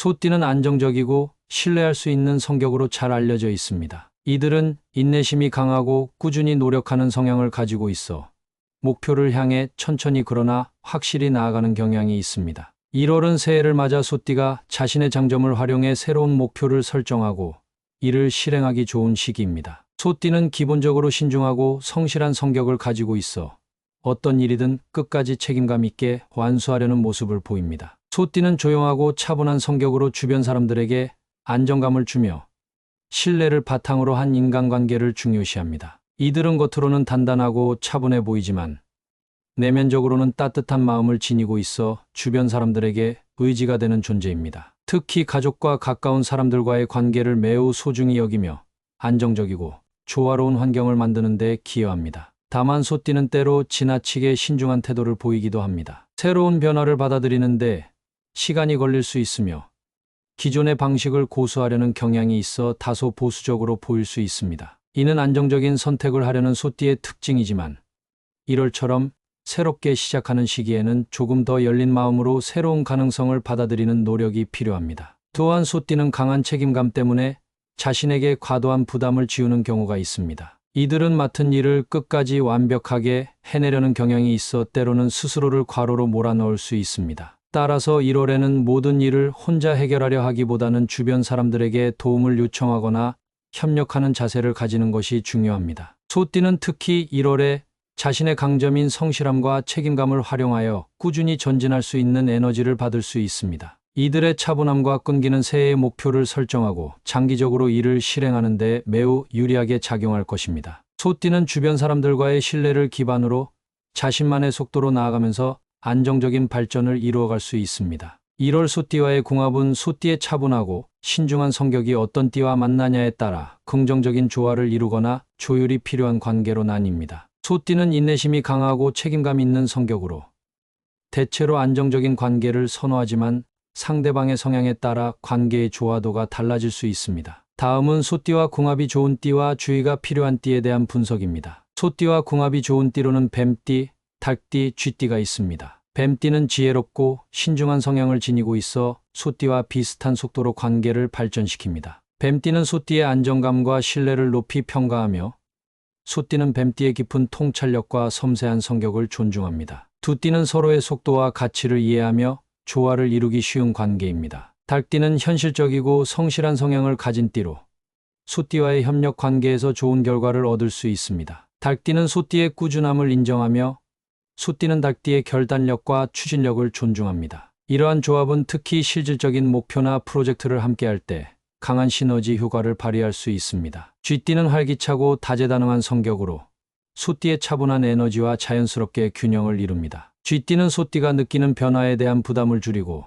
소띠는 안정적이고 신뢰할 수 있는 성격으로 잘 알려져 있습니다. 이들은 인내심이 강하고 꾸준히 노력하는 성향을 가지고 있어 목표를 향해 천천히 그러나 확실히 나아가는 경향이 있습니다. 1월은 새해를 맞아 소띠가 자신의 장점을 활용해 새로운 목표를 설정하고 이를 실행하기 좋은 시기입니다. 소띠는 기본적으로 신중하고 성실한 성격을 가지고 있어 어떤 일이든 끝까지 책임감 있게 완수하려는 모습을 보입니다. 소띠는 조용하고 차분한 성격으로 주변 사람들에게 안정감을 주며 신뢰를 바탕으로 한 인간관계를 중요시합니다. 이들은 겉으로는 단단하고 차분해 보이지만 내면적으로는 따뜻한 마음을 지니고 있어 주변 사람들에게 의지가 되는 존재입니다. 특히 가족과 가까운 사람들과의 관계를 매우 소중히 여기며 안정적이고 조화로운 환경을 만드는 데 기여합니다. 다만 소띠는 때로 지나치게 신중한 태도를 보이기도 합니다. 새로운 변화를 받아들이는데 시간이 걸릴 수 있으며 기존의 방식을 고수하려는 경향이 있어 다소 보수적으로 보일 수 있습니다. 이는 안정적인 선택을 하려는 소띠의 특징이지만 1월처럼 새롭게 시작하는 시기에는 조금 더 열린 마음으로 새로운 가능성을 받아들이는 노력이 필요합니다. 또한 소띠는 강한 책임감 때문에 자신에게 과도한 부담을 지우는 경우가 있습니다. 이들은 맡은 일을 끝까지 완벽하게 해내려는 경향이 있어 때로는 스스로를 과로로 몰아넣을 수 있습니다. 따라서 1월에는 모든 일을 혼자 해결하려 하기보다는 주변 사람들에게 도움을 요청하거나 협력하는 자세를 가지는 것이 중요합니다. 소띠는 특히 1월에 자신의 강점인 성실함과 책임감을 활용하여 꾸준히 전진할 수 있는 에너지를 받을 수 있습니다. 이들의 차분함과 끈기는 새해의 목표를 설정하고 장기적으로 이를 실행하는 데 매우 유리하게 작용할 것입니다. 소띠는 주변 사람들과의 신뢰를 기반으로 자신만의 속도로 나아가면서 안정적인 발전을 이루어갈 수 있습니다. 1월 소띠와의 궁합은 소띠의 차분하고 신중한 성격이 어떤 띠와 만나냐에 따라 긍정적인 조화를 이루거나 조율이 필요한 관계로 나뉩니다. 소띠는 인내심이 강하고 책임감 있는 성격으로 대체로 안정적인 관계를 선호하지만 상대방의 성향에 따라 관계의 조화도가 달라질 수 있습니다. 다음은 소띠와 궁합이 좋은 띠와 주의가 필요한 띠에 대한 분석입니다. 소띠와 궁합이 좋은 띠로는 뱀띠, 닭띠, 쥐띠가 있습니다. 뱀띠는 지혜롭고 신중한 성향을 지니고 있어 소띠와 비슷한 속도로 관계를 발전시킵니다. 뱀띠는 소띠의 안정감과 신뢰를 높이 평가하며 소띠는 뱀띠의 깊은 통찰력과 섬세한 성격을 존중합니다. 두 띠는 서로의 속도와 가치를 이해하며 조화를 이루기 쉬운 관계입니다. 닭띠는 현실적이고 성실한 성향을 가진 띠로 소띠와의 협력 관계에서 좋은 결과를 얻을 수 있습니다. 닭띠는 소띠의 꾸준함을 인정하며 소띠는 닭띠의 결단력과 추진력을 존중합니다. 이러한 조합은 특히 실질적인 목표나 프로젝트를 함께할 때 강한 시너지 효과를 발휘할 수 있습니다. 쥐띠는 활기차고 다재다능한 성격으로 소띠의 차분한 에너지와 자연스럽게 균형을 이룹니다. 쥐띠는 소띠가 느끼는 변화에 대한 부담을 줄이고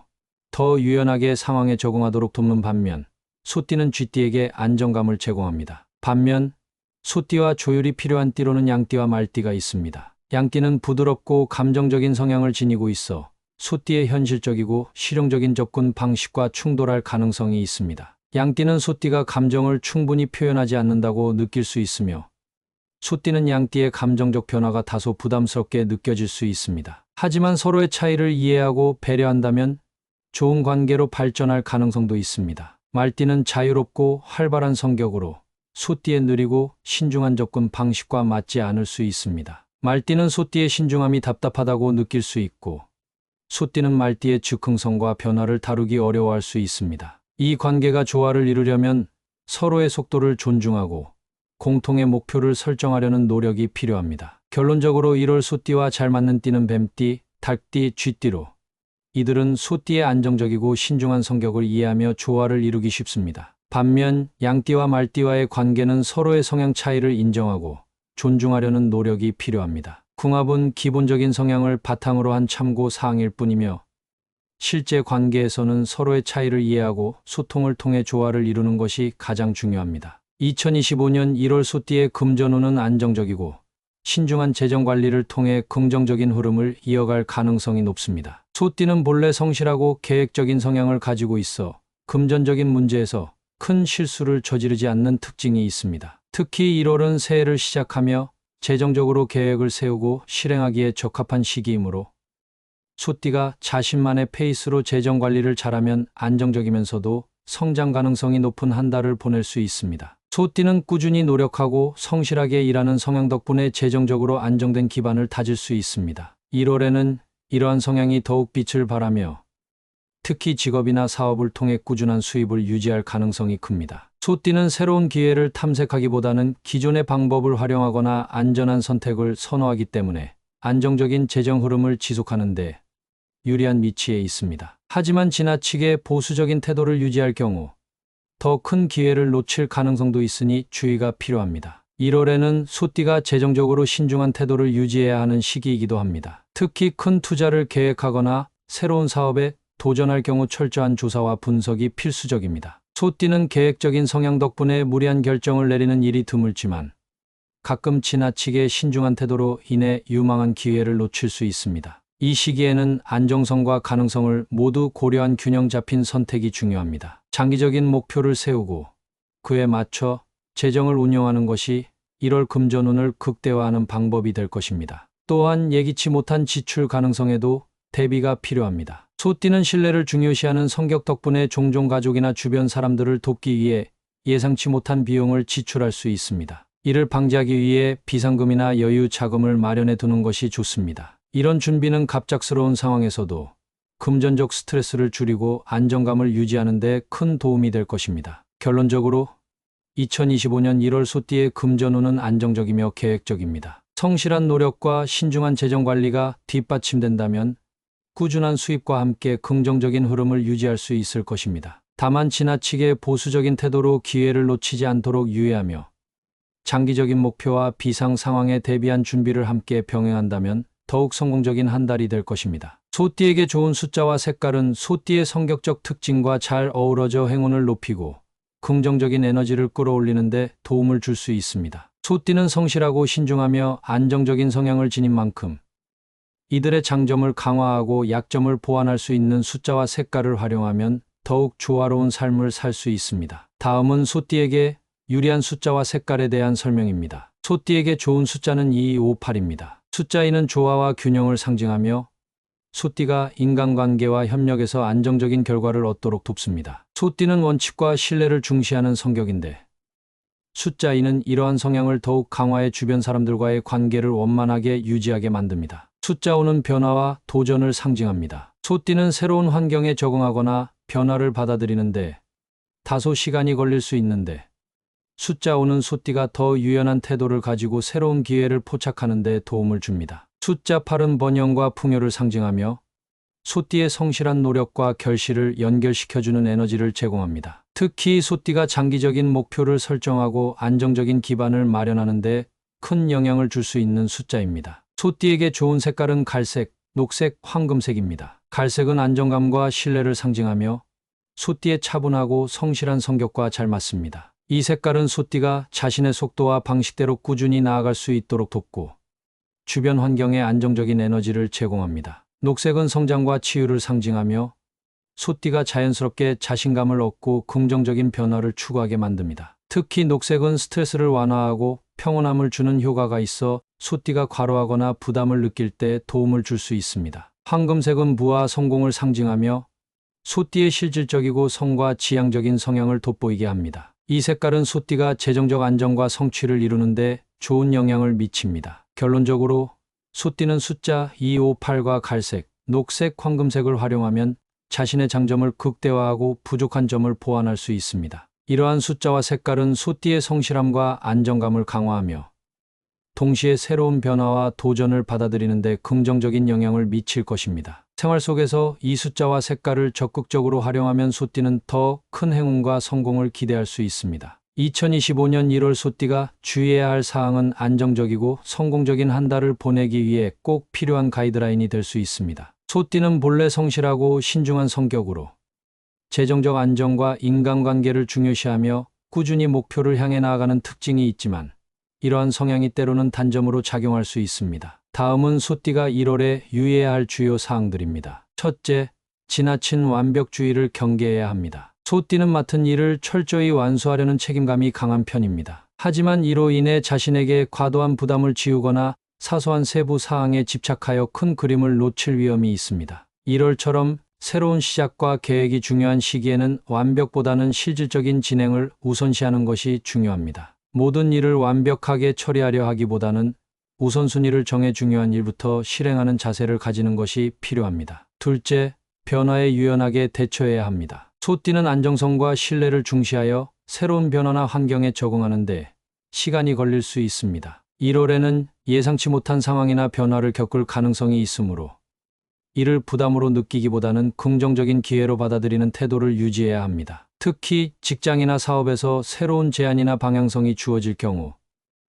더 유연하게 상황에 적응하도록 돕는 반면 소띠는 쥐띠에게 안정감을 제공합니다. 반면 소띠와 조율이 필요한 띠로는 양띠와 말띠가 있습니다. 양띠는 부드럽고 감정적인 성향을 지니고 있어 소띠의 현실적이고 실용적인 접근 방식과 충돌할 가능성이 있습니다. 양띠는 소띠가 감정을 충분히 표현하지 않는다고 느낄 수 있으며 소띠는 양띠의 감정적 변화가 다소 부담스럽게 느껴질 수 있습니다. 하지만 서로의 차이를 이해하고 배려한다면 좋은 관계로 발전할 가능성도 있습니다. 말띠는 자유롭고 활발한 성격으로 소띠의 느리고 신중한 접근 방식과 맞지 않을 수 있습니다. 말띠는 소띠의 신중함이 답답하다고 느낄 수 있고 소띠는 말띠의 즉흥성과 변화를 다루기 어려워할 수 있습니다. 이 관계가 조화를 이루려면 서로의 속도를 존중하고 공통의 목표를 설정하려는 노력이 필요합니다. 결론적으로 1월 소띠와 잘 맞는 띠는 뱀띠, 닭띠, 쥐띠로 이들은 소띠의 안정적이고 신중한 성격을 이해하며 조화를 이루기 쉽습니다. 반면 양띠와 말띠와의 관계는 서로의 성향 차이를 인정하고 존중하려는 노력이 필요합니다. 궁합은 기본적인 성향을 바탕으로 한 참고 사항일 뿐이며 실제 관계에서는 서로의 차이를 이해하고 소통을 통해 조화를 이루는 것이 가장 중요합니다. 2025년 1월 소띠의 금전운은 안정적이고 신중한 재정 관리를 통해 긍정적인 흐름을 이어갈 가능성이 높습니다. 소띠는 본래 성실하고 계획적인 성향을 가지고 있어 금전적인 문제에서 큰 실수를 저지르지 않는 특징이 있습니다. 특히 1월은 새해를 시작하며 재정적으로 계획을 세우고 실행하기에 적합한 시기이므로 소띠가 자신만의 페이스로 재정 관리를 잘하면 안정적이면서도 성장 가능성이 높은 한 달을 보낼 수 있습니다. 소띠는 꾸준히 노력하고 성실하게 일하는 성향 덕분에 재정적으로 안정된 기반을 다질 수 있습니다. 1월에는 이러한 성향이 더욱 빛을 발하며 특히 직업이나 사업을 통해 꾸준한 수입을 유지할 가능성이 큽니다. 소띠는 새로운 기회를 탐색하기보다는 기존의 방법을 활용하거나 안전한 선택을 선호하기 때문에 안정적인 재정 흐름을 지속하는 데 유리한 위치에 있습니다. 하지만 지나치게 보수적인 태도를 유지할 경우 더 큰 기회를 놓칠 가능성도 있으니 주의가 필요합니다. 1월에는 소띠가 재정적으로 신중한 태도를 유지해야 하는 시기이기도 합니다. 특히 큰 투자를 계획하거나 새로운 사업에 도전할 경우 철저한 조사와 분석이 필수적입니다. 소띠는 계획적인 성향 덕분에 무리한 결정을 내리는 일이 드물지만 가끔 지나치게 신중한 태도로 인해 유망한 기회를 놓칠 수 있습니다. 이 시기에는 안정성과 가능성을 모두 고려한 균형 잡힌 선택이 중요합니다. 장기적인 목표를 세우고 그에 맞춰 재정을 운영하는 것이 1월 금전운을 극대화하는 방법이 될 것입니다. 또한 예기치 못한 지출 가능성에도 대비가 필요합니다. 소띠는 신뢰를 중요시하는 성격 덕분에 종종 가족이나 주변 사람들을 돕기 위해 예상치 못한 비용을 지출할 수 있습니다. 이를 방지하기 위해 비상금이나 여유 자금을 마련해 두는 것이 좋습니다. 이런 준비는 갑작스러운 상황에서도 금전적 스트레스를 줄이고 안정감을 유지하는 데 큰 도움이 될 것입니다. 결론적으로 2025년 1월 소띠의 금전운은 안정적이며 계획적입니다. 성실한 노력과 신중한 재정 관리가 뒷받침된다면 꾸준한 수입과 함께 긍정적인 흐름을 유지할 수 있을 것입니다. 다만 지나치게 보수적인 태도로 기회를 놓치지 않도록 유의하며 장기적인 목표와 비상 상황에 대비한 준비를 함께 병행한다면 더욱 성공적인 한 달이 될 것입니다. 소띠에게 좋은 숫자와 색깔은 소띠의 성격적 특징과 잘 어우러져 행운을 높이고 긍정적인 에너지를 끌어올리는 데 도움을 줄 수 있습니다. 소띠는 성실하고 신중하며 안정적인 성향을 지닌 만큼 이들의 장점을 강화하고 약점을 보완할 수 있는 숫자와 색깔을 활용하면 더욱 조화로운 삶을 살 수 있습니다. 다음은 소띠에게 유리한 숫자와 색깔에 대한 설명입니다. 소띠에게 좋은 숫자는 258입니다. 숫자 2는 조화와 균형을 상징하며 소띠가 인간관계와 협력에서 안정적인 결과를 얻도록 돕습니다. 소띠는 원칙과 신뢰를 중시하는 성격인데 숫자 2는 이러한 성향을 더욱 강화해 주변 사람들과의 관계를 원만하게 유지하게 만듭니다. 숫자 5는 변화와 도전을 상징합니다. 소띠는 새로운 환경에 적응하거나 변화를 받아들이는데 다소 시간이 걸릴 수 있는데 숫자 5는 소띠가 더 유연한 태도를 가지고 새로운 기회를 포착하는 데 도움을 줍니다. 숫자 8은 번영과 풍요를 상징하며 소띠의 성실한 노력과 결실을 연결시켜주는 에너지를 제공합니다. 특히 소띠가 장기적인 목표를 설정하고 안정적인 기반을 마련하는 데 큰 영향을 줄 수 있는 숫자입니다. 소띠에게 좋은 색깔은 갈색, 녹색, 황금색입니다. 갈색은 안정감과 신뢰를 상징하며 소띠의 차분하고 성실한 성격과 잘 맞습니다. 이 색깔은 소띠가 자신의 속도와 방식대로 꾸준히 나아갈 수 있도록 돕고 주변 환경에 안정적인 에너지를 제공합니다. 녹색은 성장과 치유를 상징하며 소띠가 자연스럽게 자신감을 얻고 긍정적인 변화를 추구하게 만듭니다. 특히 녹색은 스트레스를 완화하고 평온함을 주는 효과가 있어 소띠가 과로하거나 부담을 느낄 때 도움을 줄 수 있습니다. 황금색은 부와 성공을 상징하며 소띠의 실질적이고 성과 지향적인 성향을 돋보이게 합니다. 이 색깔은 소띠가 재정적 안정과 성취를 이루는데 좋은 영향을 미칩니다. 결론적으로 소띠는 숫자 258과 갈색, 녹색, 황금색을 활용하면 자신의 장점을 극대화하고 부족한 점을 보완할 수 있습니다. 이러한 숫자와 색깔은 소띠의 성실함과 안정감을 강화하며 동시에 새로운 변화와 도전을 받아들이는 데 긍정적인 영향을 미칠 것입니다. 생활 속에서 이 숫자와 색깔을 적극적으로 활용하면 소띠는 더 큰 행운과 성공을 기대할 수 있습니다. 2025년 1월 소띠가 주의해야 할 사항은 안정적이고 성공적인 한 달을 보내기 위해 꼭 필요한 가이드라인이 될 수 있습니다. 소띠는 본래 성실하고 신중한 성격으로 재정적 안정과 인간관계를 중요시하며 꾸준히 목표를 향해 나아가는 특징이 있지만 이러한 성향이 때로는 단점으로 작용할 수 있습니다. 다음은 소띠가 1월에 유의해야 할 주요 사항들입니다. 첫째, 지나친 완벽주의를 경계해야 합니다. 소띠는 맡은 일을 철저히 완수하려는 책임감이 강한 편입니다. 하지만 이로 인해 자신에게 과도한 부담을 지우거나 사소한 세부 사항에 집착하여 큰 그림을 놓칠 위험이 있습니다. 1월처럼 새로운 시작과 계획이 중요한 시기에는 완벽보다는 실질적인 진행을 우선시하는 것이 중요합니다. 모든 일을 완벽하게 처리하려 하기보다는 우선순위를 정해 중요한 일부터 실행하는 자세를 가지는 것이 필요합니다. 둘째, 변화에 유연하게 대처해야 합니다. 소띠는 안정성과 신뢰를 중시하여 새로운 변화나 환경에 적응하는데 시간이 걸릴 수 있습니다. 1월에는 예상치 못한 상황이나 변화를 겪을 가능성이 있으므로 이를 부담으로 느끼기보다는 긍정적인 기회로 받아들이는 태도를 유지해야 합니다. 특히 직장이나 사업에서 새로운 제안이나 방향성이 주어질 경우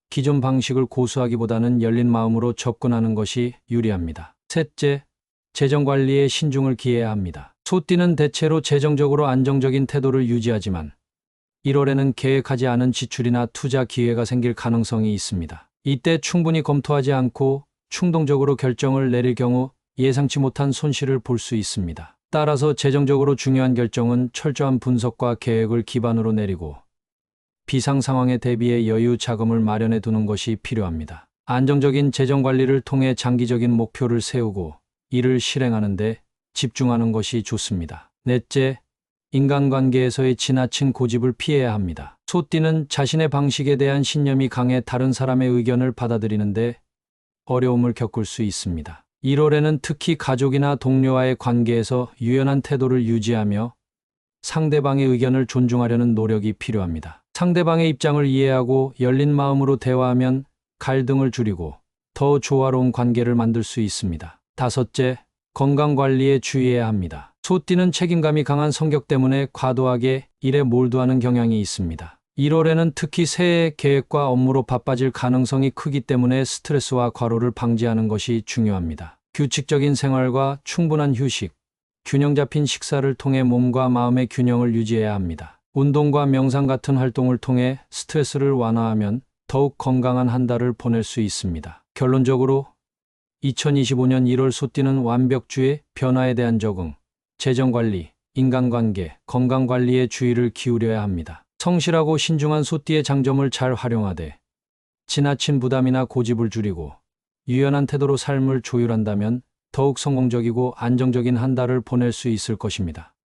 기존 방식을 고수하기보다는 열린 마음으로 접근하는 것이 유리합니다. 셋째, 재정 관리에 신중을 기해야 합니다. 소띠는 대체로 재정적으로 안정적인 태도를 유지하지만 1월에는 계획하지 않은 지출이나 투자 기회가 생길 가능성이 있습니다. 이때 충분히 검토하지 않고 충동적으로 결정을 내릴 경우 예상치 못한 손실을 볼 수 있습니다. 따라서 재정적으로 중요한 결정은 철저한 분석과 계획을 기반으로 내리고 비상 상황에 대비해 여유 자금을 마련해 두는 것이 필요합니다. 안정적인 재정 관리를 통해 장기적인 목표를 세우고 이를 실행하는 데 집중하는 것이 좋습니다. 넷째, 인간관계에서의 지나친 고집을 피해야 합니다. 소띠는 자신의 방식에 대한 신념이 강해 다른 사람의 의견을 받아들이는데 어려움을 겪을 수 있습니다. 1월에는 특히 가족이나 동료와의 관계에서 유연한 태도를 유지하며 상대방의 의견을 존중하려는 노력이 필요합니다. 상대방의 입장을 이해하고 열린 마음으로 대화하면 갈등을 줄이고 더 조화로운 관계를 만들 수 있습니다. 다섯째, 건강 관리에 주의해야 합니다. 소띠는 책임감이 강한 성격 때문에 과도하게 일에 몰두하는 경향이 있습니다. 1월에는 특히 새해 계획과 업무로 바빠질 가능성이 크기 때문에 스트레스와 과로를 방지하는 것이 중요합니다. 규칙적인 생활과 충분한 휴식, 균형 잡힌 식사를 통해 몸과 마음의 균형을 유지해야 합니다. 운동과 명상 같은 활동을 통해 스트레스를 완화하면 더욱 건강한 한 달을 보낼 수 있습니다. 결론적으로 2025년 1월 소띠는 완벽주의, 변화에 대한 적응, 재정관리, 인간관계, 건강관리에 주의를 기울여야 합니다. 성실하고 신중한 소띠의 장점을 잘 활용하되 지나친 부담이나 고집을 줄이고 유연한 태도로 삶을 조율한다면 더욱 성공적이고 안정적인 한 달을 보낼 수 있을 것입니다.